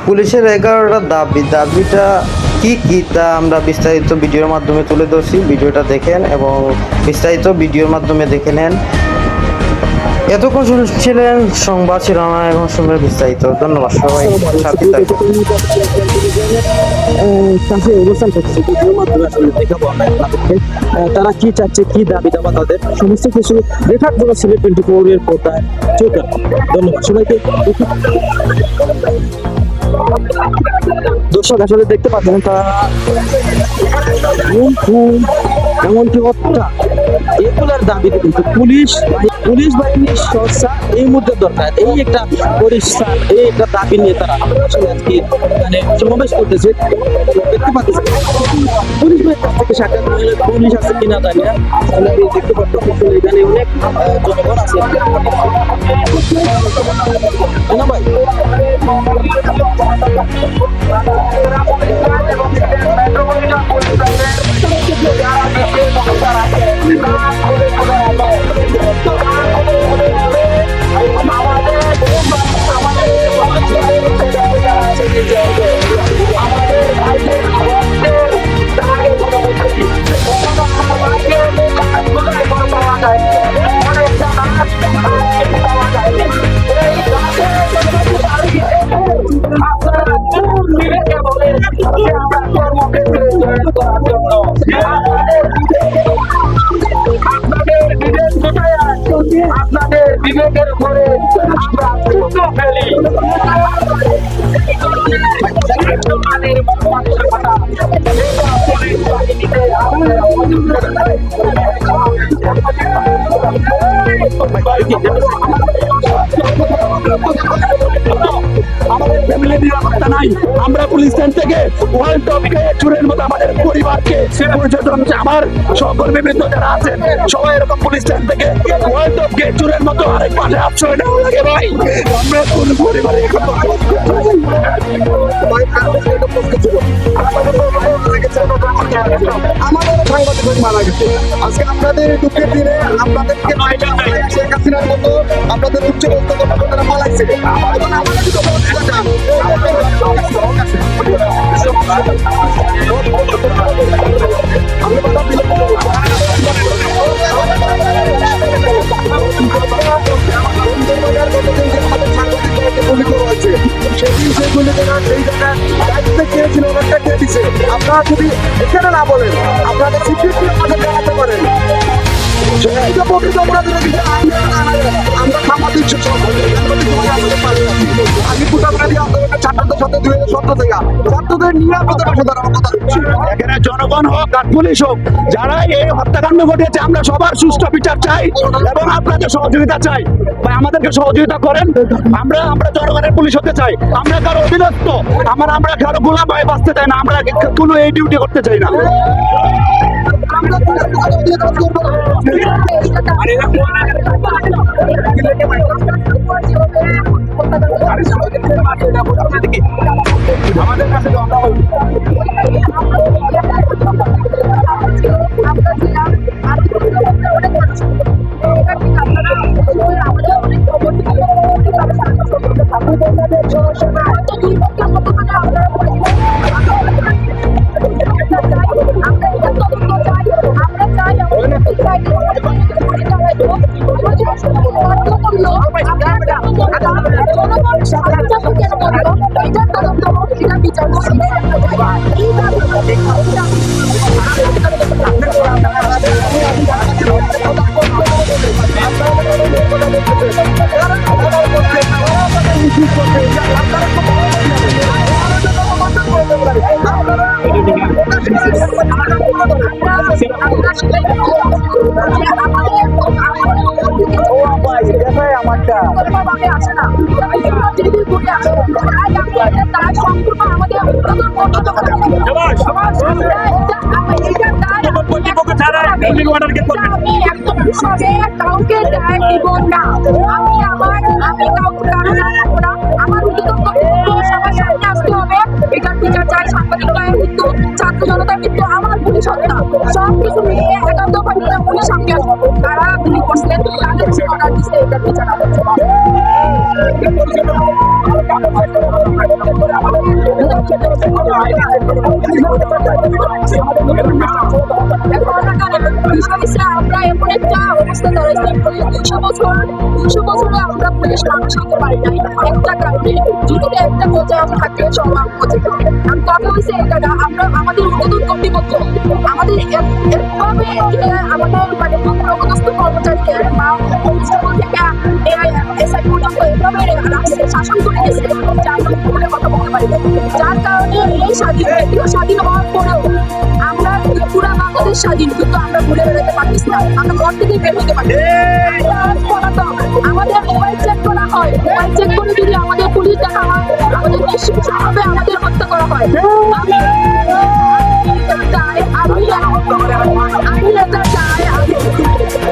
পুলিশের 11টা দাবিটা কি তা আমরা বিস্তারিত ভিডিওর মাধ্যমে তুলে ধরছি। ভিডিওটা দেখেন এবং বিস্তারিত ভিডিওর মাধ্যমে দেখে নেন। এতক্ষণ শুনছিলেন সংবাদ শিরোনাম, এবং শুনবেন বিস্তারিত। ধন্যবাদ সবাই, সাথে থাকুন। তারা কি চাচ্ছে, কি দাবি দাবা তাদের সমস্ত কিছু দেখার জন্য সিলেট 24 এর পর্দায় চোখ রাখুন। ধন্যবাদ সবাইকে। দর্শক আসলে দেখতে পাচ্ছেন তারা এমনকি হত্যা এগুলার দাবিতে কিন্তু পুলিশ বাহিনীর সরকার এই মুহূর্তে দরকার। এই একটা পরিষ্কার এই একটা দাবি নিয়ে তারা আসলে আজকে মানে সমাবেশ করতেছে। দেখতে পাচ্ছেন পুলিশ বাহিনীর কাছ থেকে সাক্ষাৎ পুলিশ আছে কিনা জানি না, দেখতে পাচ্ছেন এখানে অনেক জনগণ আছে না ভাই। আপনাদের বিবেকের উপরে আমরা পূর্ণ ফেলি। আমাদের ফ্যামিলি নিরাপত্তা নাই। আমরা পুলিশ স্ট্যান্ড থেকে ওয়ার্ল্ড টপকে চুরের মতো আমাদের পরিবারকে পরিচর্যা, আমার সহকর্মীবৃন্দ যারা আছেন সবাই এরকম পুলিশ স্ট্যান্ড থেকে ওয়ার্ল্ড টপকে চুরের মতো আরেক পাশে আশ্রয় নেওয়া লাগে ভাই। আমরা কোন পরিবারে আমাদের সাংবাদিক মারা গেছে। আজকে আপনাদের দুঃখের দিনে আপনাদেরকে শেখ হাসিনার মতো আপনাদের উচ্চ তারা পালাইছে। এখন আমাদের আপনারা যদি এখানে না বলেন, আপনাদের স্বীকৃতি আমাদের জানাতে পারেন। আমরা সাংবাদিক আমি কুটাবাড়ি আন্দোলনের ছাত্রদের সাথে 2017 থেকে ছাত্রদের নিয়ে আপনাদের পাশে দাঁড়ানোর কথা দিচ্ছি। এখানে জনগণ হোক আর পুলিশ হোক, যারা এই হত্যাকাণ্ড ঘটিয়েছে আমরা সবার সুষ্ঠু বিচার চাই এবং আপনাদের সহযোগিতা চাই। ভাই আমাদেরকে সহযোগিতা করেন। আমরা জনগণের পুলিশ হতে চাই। আমরা কারো অধীনস্থ, আমরা কারো গোলাম হয়ে বাঁচতে চাই না। আমরা কোনো এই ডিউটি করতে চাই না। আমাদের কাছে কাউকে দায় দিব না। আমি আমার সবার সামনে আসতে হবে। এটার বিচার চাই, সাংবাদিকতার মৃত্যু, ছাত্র জনতার মৃত্যু, আমার পুলিশ হত্যা, সবকিছু মিলিয়ে একান্ত পুলিশ সামনে আসবো। তারা গুলি করছিলেন, তাদের অর্ডার দিচ্ছে, এটার বিচার আমরা এমন একটা অবস্থা দাঁড়াইছি 200 বছরে আমরা পুলিশ মানুষ হতে পারি নাই একটা কারণে যদি একটা পর্যায়ে আমরা থাকতে সমাজ হতে আমি কথা হয়েছে এটা না আমরা আমাদের উন্নতন কর্তৃপক্ষ আমাদের এভাবে আমাদের মানে প্রগতস্থ কর্মচারীকে বা কনস্টেবল থেকে এসআই পর্যন্ত এভাবে রাখছে শাসন করে গেছে যার বলে কথা বলতে পারি যার কারণে এই স্বাধীন হওয়ার পরেও আমরা পুরা বাংলাদেশ স্বাধীন কিন্তু আমরা ঘুরে বেড়াতে পারতেছি না আমরা ঘর থেকে বের হতে পারি আমাদের মোবাইল চেক করা হয় মোবাইল চেক করে যদি আমাদের পুলিশ দেখা হয় আমাদের নিশ্চিতভাবে আমাদের হত্যা করা হয়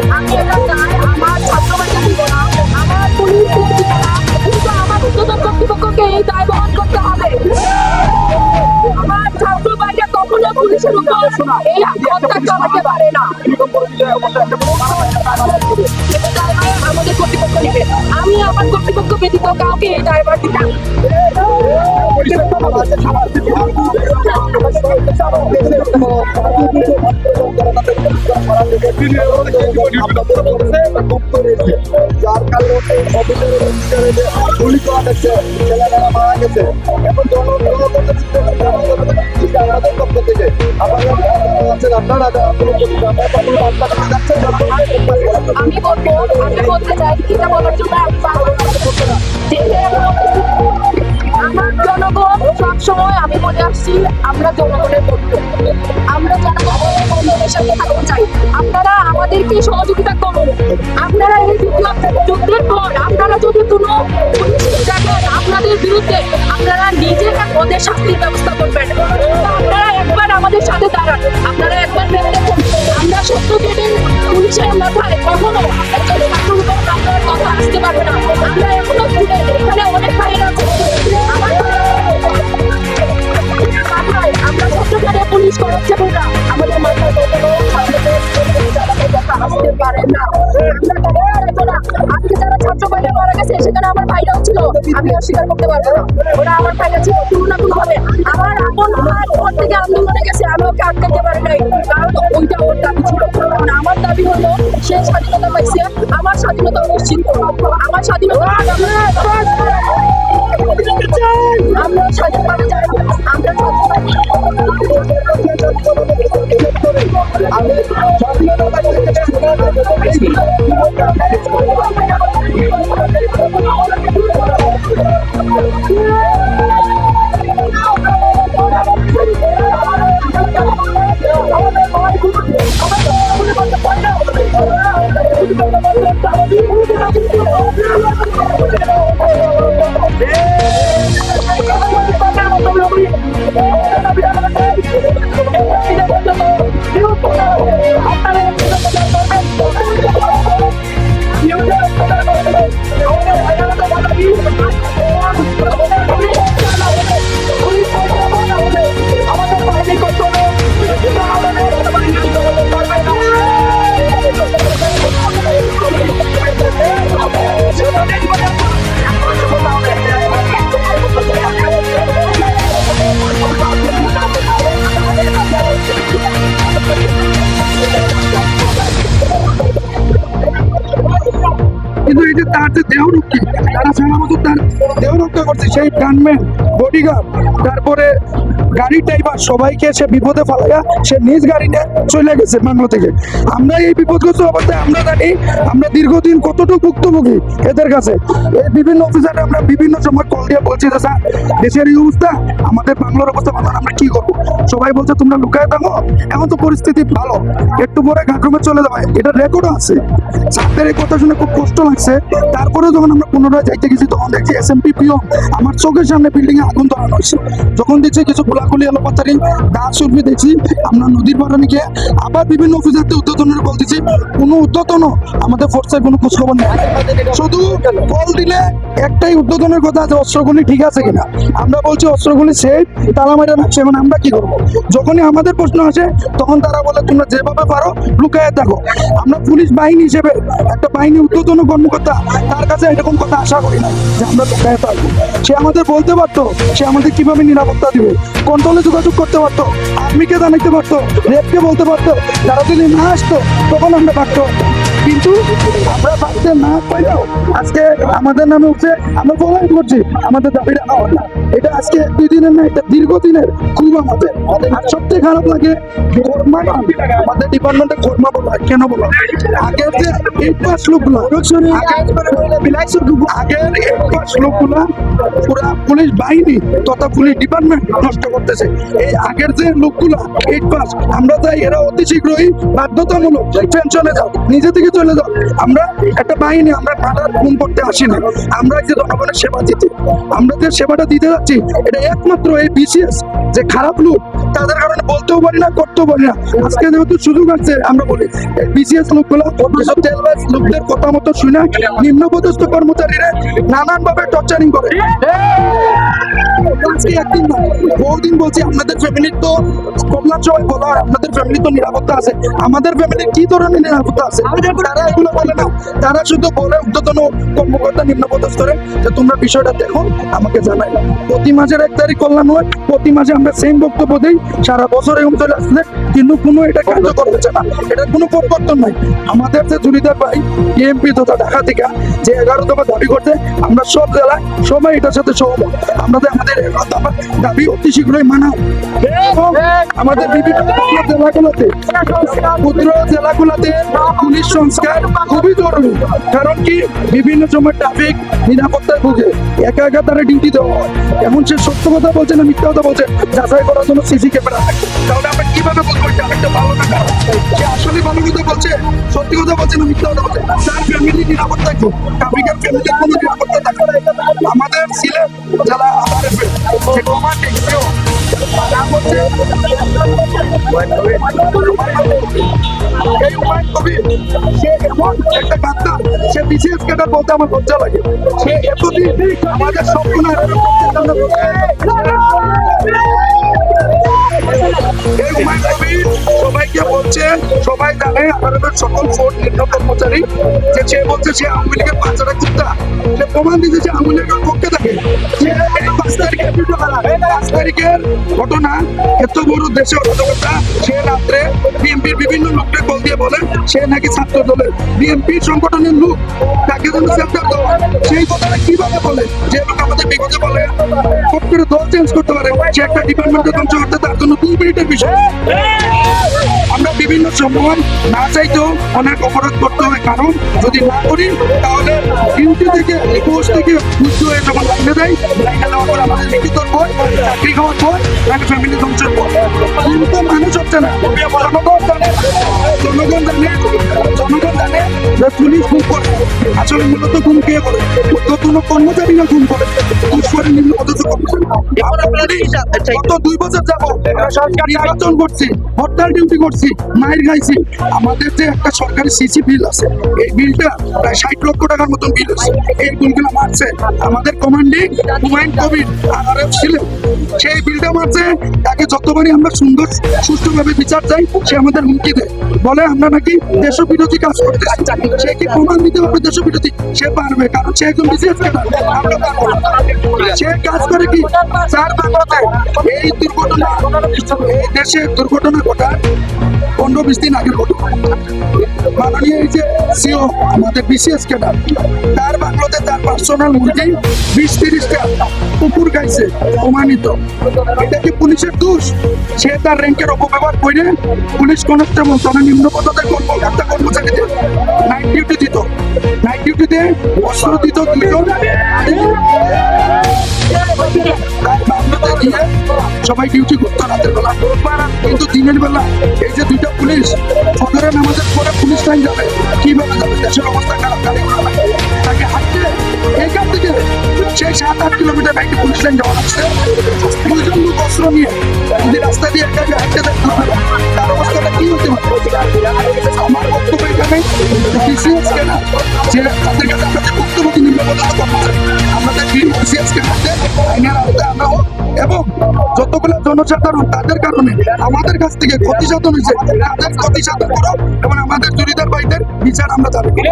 আমি এটা চাই আমার ছাত্রবাড়িকে দিব না আমার পুলিশ দিব না কিন্তু আমার উচ্চতর কর্তৃপক্ষকে এই দায় বহন করতে হবে আমার ছাত্রবাড়িটা কখনো পুলিশের উপর এই হত্যা চালাতে পারে না আমাদের কর্তৃপক্ষ নেবে আমি আমার কর্তৃপক্ষ ব্যতীত কাউকে এই দায়ভার দিই না যার কারণে গুলি করা গেছে ছেলেমেয়েরা মারা গেছে এখন আমাদের পক্ষ থেকে আপনারা আমি বলতে চাই এটা বলার জন্য আমার জনগণ সবসময় আমি বলে আসছি আমরা জনগণের পক্ষে আমরা জনগণের বন্ধুদের সাথে থাকতে চাই আপনারা আমাদেরকে সহযোগিতা করুন আপনারা এই যুদ্ধের পর আপনারা যদি কোনো দেখেন আপনাদের বিরুদ্ধে আপনারা নিজে ওদের শাস্তির ব্যবস্থা করবেন আপনারা একবার আমাদের সাথে দাঁড়ান আপনারা একবার ভেবে দেখুন আমরা সত্য কেটে পুলিশের মাথায় কখনো একজন ছাত্র আপনার কথা আসতে পারবে না আমরা এখনো এখানে অনেক ভাইরা আছে আমরা সত্যিকারে পুলিশ করাচ্ছে না আমাদের মাথায় আসতে পারে না আজকে যারা ছাত্র ভাইরা মারা গেছে সেখানে আমার ভাইরাও ছিল আমি অস্বীকার করতে পারবো না ওরা আমার ভাইরা ছিল কোনো না কোনো ভাবে আমার আপন ভাই ওর থেকে আন্দোলনে গেছে আমি ওকে আটকাতে পারি নাই কারণ ওইটা ওর দাবি ছিল আমার দাবি হলো সে স্বাধীনতা পাইছে আমার স্বাধীনতা নিশ্চিন্ত আমার স্বাধীনতা আমরা স্বাধীনভাবে যাই আমরা কিন্তু এই যে তার যে দেহরক্ষী তারা সারা বছর তার দেহরক্ষা করছে সেই গানম্যান বডিগার্ড তারপরে গাড়ি ড্রাইভার সবাইকে সে বিপদে ফেলাইয়া সে নিজ গাড়ি নিয়ে চলে গেছে বাংলা থেকে আমরা এই বিপদগ্রস্ত অবস্থায় আমরা জানি আমরা দীর্ঘদিন কতটুকু ভুক্তভোগী এদের কাছে এই বিভিন্ন অফিসারে আমরা বিভিন্ন সময় কল দিয়ে বলছি যে স্যার দেশের এই অবস্থা আমাদের বাংলার অবস্থা ভালো আমরা কি করবো সবাই বলছে তোমরা লুকায় থাকো এখন তো পরিস্থিতি ভালো একটু পরে ঘাটরুমে চলে যাবে এটা রেকর্ডও আছে ছাত্রের এই কথা শুনে খুব কষ্ট লাগছে তারপরে যখন আমরা পুনরায় যাইতে গেছি তখন দেখছি এসএমপি পিও আমার চোখের সামনে বিল্ডিং এ আগুন ধরানো হয়েছে যখন দেখছি কিছু গোলাগুলি এলোপাতারি দাঁত সুরভি দেখছি আমরা নদীর পাড়ে গিয়ে আবার বিভিন্ন অফিসারদের উদ্বোধনের বলতেছি কোনো উদ্বোধনও আমাদের ফোর্সের কোনো খোঁজখবর নেই শুধু কল দিলে একটাই উদ্বোধনের কথা আছে অস্ত্রগুলি ঠিক আছে কিনা আমরা বলছি অস্ত্রগুলি সেফ তালা মেরে রাখছে এখন আমরা কি করবো যখনই আমাদের প্রশ্ন আসে তখন তারা বলে তোমরা যেভাবে পারো লুকায় থাকো আমরা পুলিশ বাহিনী হিসেবে একটা বাহিনী উদ্বোধন কর্মকর্তা তার কাছে এরকম কথা আশা করি না যে আমরা লুকায় থাকবো সে আমাদের বলতে পারতো, সে আমাদের কিভাবে নিরাপত্তা দিবে, কন্ট্রোলে যোগাযোগ করতে পারতো, আর্মিকে জানাতে পারতো, রেপকে বলতে পারতো। তারা যদি না আসতো তখন আমরা পারতো, কিন্তু আমরা পারতে না পাইলেও আজকে আমাদের নামে উঠছে, আমরা প্রমাণ করছি আমাদের দাবি রাখা হয় না। এটা আজকে 2 দিনের না, এটা দীর্ঘদিনের খুব আমাদের। আর সবচেয়ে খারাপ লাগে কর্মা নাম, আমাদের ডিপার্টমেন্টে কর্মা বলা হয়। কেন বলা হয়? আগের যে 8 পাস লোকগুলো, আগের 8 পাস লোকগুলা পুরা পুলিশ বাহিনী তথা পুলিশ ডিপার্টমেন্ট নষ্ট করতেছে। এই আগের যে লোকগুলা 8 পাস, আমরা চাই এরা অতি শীঘ্রই বাধ্যতামূলক পেনশনে যাও, নিজে থেকে চলে যাও। আমরা একটা বাহিনী, আমরা মার্ডার খুন করতে আসি না, আমরা এই যে জনগণের সেবা দিতে, আমরা যে সেবাটা দিতে যাচ্ছি, এটা একমাত্র এই বিসিএস যে খারাপ লোক তাদের কারণে বলতেও পারি না, করতেও পারি না। আজকে যেহেতু সুযোগ আছে, আমরা বলি বিসিএস লোকগুলো যেসব তেলবাজ লোকদের কথা মতো শুনে নিম্নপদস্থ কর্মচারীরা নানান ভাবে টর্চারিং করে। আজকে একদিন না, বহুদিন বলছি আপনাদের ফ্যামিলির তো কমলার সবাই বলা হয় আপনাদের ফ্যামিলি তো নিরাপত্তা আছে। আমাদের ফ্যামিলির কি ধরনের নিরাপত্তা আছে? তারা এগুলো বলে না, তারা শুধু বলে ঊর্ধ্বতন কর্মকর্তা নিম্নপদস্থরে যে তোমরা বিষয়টা দেখো, আমাকে জানাই। প্রতি মাসের 1 তারিখ কল্যাণ হয়, প্রতি মাসে আমরা সেম বক্তব্য দিই, সারা বছর এরকম চলে আসলে, কিন্তু কোনো এটা কার্যকর হচ্ছে না, এটার কোনো পরিবর্তন নাই। আমাদের যে জুরিদার ভাই এমপি তথা ঢাকা থেকে যে 11 দফা দাবি করতে, আমরা সব জেলায় সবাই এটার সাথে সহমত। আমাদের 11 দফা দাবি অতি শীঘ্রই মানা হোক। এবং আমাদের বিভিন্ন জেলাগুলোতে, ক্ষুদ্র জেলাগুলোতে পুলিশ সংস্কার খুবই জরুরি। কারণ কি, বিভিন্ন সময় ট্রাফিক নিরাপত্তায় ভুগে একা একা তারা ডিউটি দেওয়া হয়। এখন সে সত্য কথা বলছে না মিথ্যা কথা বলছে, যাচাই করার জন্য সিসি ক্যামেরা থাকে। তাহলে আমরা কিভাবে বলবো এটা একটা ভালো না খারাপ? সে আসলে ভালো কথা বলছে, সত্যি কথা বলছে না মিথ্যা কথা বলছে? তার ফ্যামিলি নিরাপত্তা কি? ট্রাফিকের ফ্যামিলির কোনো নিরাপত্তা থাকে না। আমাদের সিলেট জেলা আরএফএ যে কমান্ডিং নাম হচ্ছে এই হুমায়ুন কবির। সে এমন একটা গাদ্দার, সে বিশেষ ক্যাডার বলতে আমার লজ্জা লাগে। সে এতদিন আমাদের স্বপ্ন এই হুমায়ুন কবির সবাইকে বলছে, সবাই জানে আমাদের সকল ফোর্স নিম্ন কর্মচারী, যে সে বলছে সে আওয়ামী লীগের বাচ্চারা কুত্তা। সে প্রমাণ দিয়েছে যে আওয়ামী লীগের পক্ষে থাকে। 5 তারিখের ঘটনা, এত বড় দেশে অরাজকতা, সে রাত্রে বিএনপির বিভিন্ন লোককে কল দিয়ে বলে সে নাকি ছাত্র দলের বিএনপির সংগঠনের লোক, তাকে যেন সেন্টার দেওয়া। সেই কথাটা কিভাবে বলে? যে লোক আমাদের বিপদে বলে ফট করে দল চেঞ্জ করতে পারে, সে একটা ডিপার্টমেন্টে ধ্বংস করতে তার জন্য 2 মিনিটের বিষয়। আমরা বিভিন্ন সময় না চাইতেও অনেক অপরাধ করতে হয়, কারণ যদি না করি তাহলে ডিউটি থেকে পোস্ট থেকে বুদ্ধ হয়ে যখন লাইনে দেয়, লাইনে দেওয়ার পর আমাদের লিখিত পর চাকরি খাওয়ার পর তাকে ফ্যামিলি ধ্বংসের পর, কিন্তু মানুষ হচ্ছে না। জনগণ জানে, জনগণ জানে, জনগণ জানে যে পুলিশ খুন করে, আসলে মূলত খুন কে করে? ঊর্ধ্বতন কর্মচারীরা খুন করে, ঘুষ করে নিম্নপদস্থ কর্মচারী। আমরা গত 2 বছর যাবো নির্বাচন করছি, হরতাল ডিউটি করছি, মাইর খাইছি। আমাদের যে একটা সরকারি সিসি বিল আছে, এই বিলটা প্রায় 60 লক্ষ টাকার মতন বিল আছে। এই বিলগুলো মারছে আমাদের কমান্ডিং হুমায়ুন কবির আরএফ ছিলেন, সেই বিলটা মারছে। তাকে যতবারই আমরা সুন্দর সুষ্ঠুভাবে বিচার চাই, সে আমাদের হুমকি দেয়, বলে আমরা নাকি দেশবিরোধী কাজ করতে। সে কি প্রমাণ দিতে পারবে দেশবিরোধী? সে পারবে, কারণ সে একজন বিশেষ ক্যাডার, আমরা পারবো না। সে কাজ করে কি, 4 বাংলাতে এই দুর্ঘটনা, এই দেশে দুর্ঘটনা ঘটার 15-20 দিন আগের ঘটনা। মাননীয় এই যে সিও আমাদের বিসিএস ক্যাডার, তার বাংলাতে তার পার্সোনাল মুরগি 20-30টা কুকুর খাইছে প্রমাণিত। এটা কি পুলিশের দোষ? সে তার র্যাঙ্কের অপব্যবহার করে পুলিশ কনস্টেবল তখন নিম্ন পদের কর্মচারীদের নাইট ডিউটি দিত, নাইট ডিউটিতে অস্ত্র দিত 2 জন। সবাই ডিউটি করতো রাতের বেলা, কিন্তু দিনের বেলা এই যে 2টা পুলিশ সদরে নামাজের পরে পুলিশ লাইন যাবে, কিভাবে যাবে? দেশের অবস্থা খারাপ, গাড়ি ঘোড়া লাগে, তাকে হাঁটতে এইখান থেকে সেই 7-8 কিলোমিটার বাইকে পুলিশ লাইন যাওয়া লাগছে। 2 জন লোক অস্ত্র নিয়ে যদি রাস্তা দিয়ে একা একা হাঁটতে দেখতে হবে, তার অবস্থাটা কি হতে পারে? আমার বক্তব্য এখানে বিসিএস কেনা, যে তাদের কাছে আমরা যে বক্তব্য নিম্নপদস্থ কর্মচারী, আমাদের বিসিএস কেনাতে আইনের আওতায় আনা হোক, এবং যতগুলো জনসাধারণ তাদের কারণে আমাদের কাছ থেকে ক্ষতি সাধন হয়েছে, তাদের ক্ষতি সাধন করো, এবং আমাদের জুরিদার ভাইদের বিচার আমরা দাবি করি।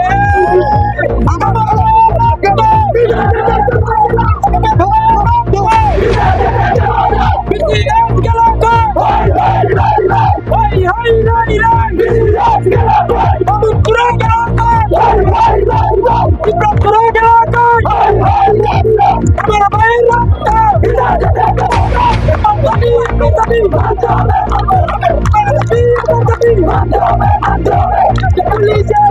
পুলিশের